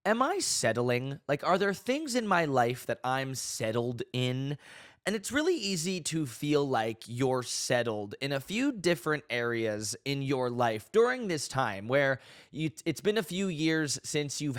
Am I settling? Like, are there things in my life that I'm settled in? And it's really easy to feel like you're settled in a few different areas in your life during this time where it's been a few years since you've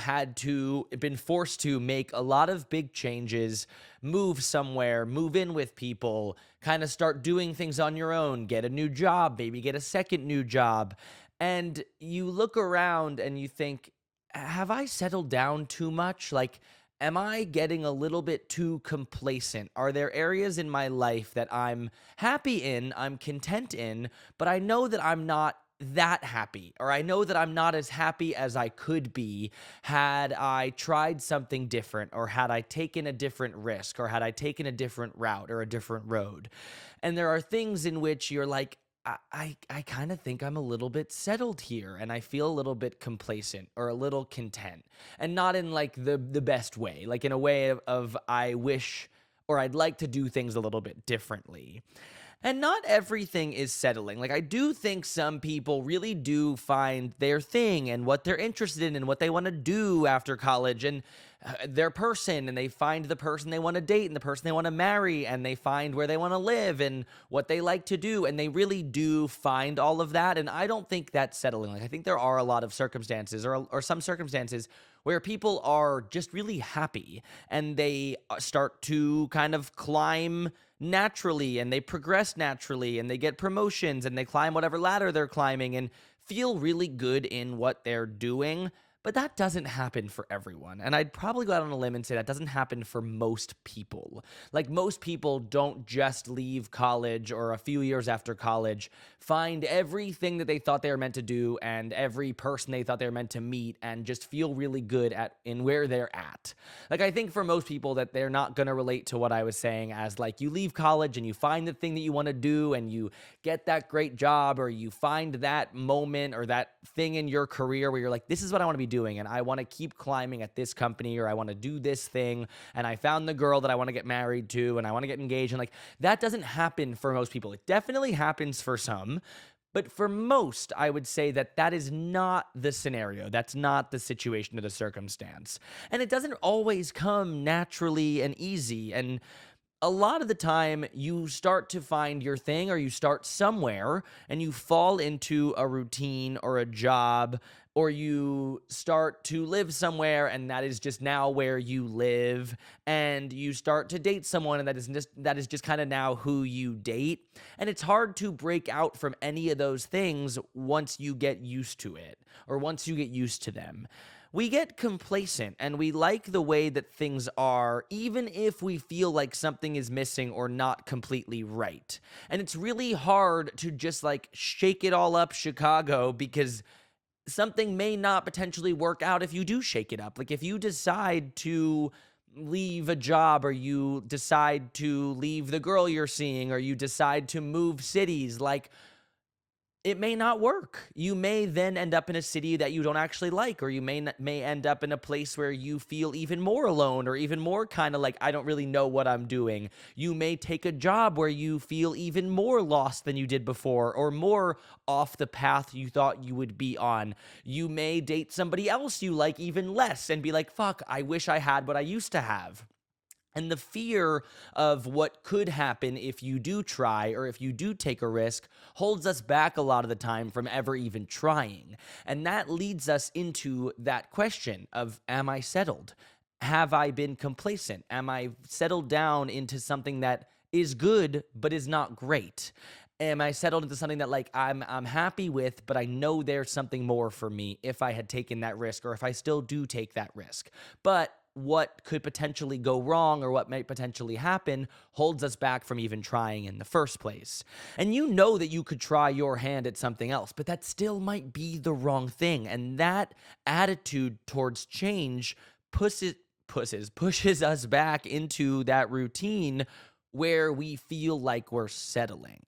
been forced to make a lot of big changes, move somewhere, move in with people, kind of start doing things on your own, get a new job, maybe get a second new job. And you look around and you think, have I settled down too much? Like, am I getting a little bit too complacent? Are there areas in my life that I'm happy in, I'm content in, but I know that I'm not that happy, or I know that I'm not as happy as I could be had I tried something different, or had I taken a different risk, or had I taken a different route or a different road. And there are things in which you're like, I kind of think I'm a little bit settled here and I feel a little bit complacent or a little content, and not in like the best way, like in a way of I wish or I'd like to do things a little bit differently. And not everything is settling. Like, I do think some people really do find their thing and what they're interested in and what they want to do after college, and their person, and they find the person they want to date and the person they want to marry, and they find where they want to live and what they like to do. And they really do find all of that. And I don't think that's settling. Like, I think there are a lot of circumstances, or some circumstances where people are just really happy and they start to kind of climb naturally, and they progress naturally, and they get promotions, and they climb whatever ladder they're climbing and feel really good in what they're doing. But that doesn't happen for everyone. And I'd probably go out on a limb and say that doesn't happen for most people. Like, most people don't just leave college or a few years after college, find everything that they thought they were meant to do and every person they thought they were meant to meet, and just feel really good at in where they're at. Like, I think for most people that they're not going to relate to what I was saying as, like, you leave college and you find the thing that you want to do and you get that great job, or you find that moment or that thing in your career where you're like, this is what I want to be doing, and I want to keep climbing at this company, or I want to do this thing, and I found the girl that I want to get married to, and I want to get engaged. And like, that doesn't happen for most people. It definitely happens for some, but for most, I would say that that is not the scenario. That's not the situation or the circumstance. And it doesn't always come naturally and easy. And a lot of the time, you start to find your thing, or you start somewhere and you fall into a routine or a job, or you start to live somewhere and that is just now where you live, and you start to date someone and that is just kind of now who you date. And it's hard to break out from any of those things once you get used to it, or once you get used to them. We get complacent and we like the way that things are, even if we feel like something is missing or not completely right. And it's really hard to just like shake it all up, Chicago, because something may not potentially work out if you do shake it up. Like, if you decide to leave a job, or you decide to leave the girl you're seeing, or you decide to move cities, like, it may not work. You may then end up in a city that you don't actually like, or you may end up in a place where you feel even more alone, or even more kind of like, I don't really know what I'm doing. You may take a job where you feel even more lost than you did before, or more off the path you thought you would be on. You may date somebody else you like even less and be like, fuck, I wish I had what I used to have. And the fear of what could happen if you do try, or if you do take a risk, holds us back a lot of the time from ever even trying. And that leads us into that question of, am I settled? Have I been complacent? Am I settled down into something that is good but is not great? Am I settled into something that, like, I'm happy with, but I know there's something more for me if I had taken that risk, or if I still do take that risk? But what could potentially go wrong, or what might potentially happen, holds us back from even trying in the first place. And you know that you could try your hand at something else, but that still might be the wrong thing. And that attitude towards change pushes us back into that routine where we feel like we're settling.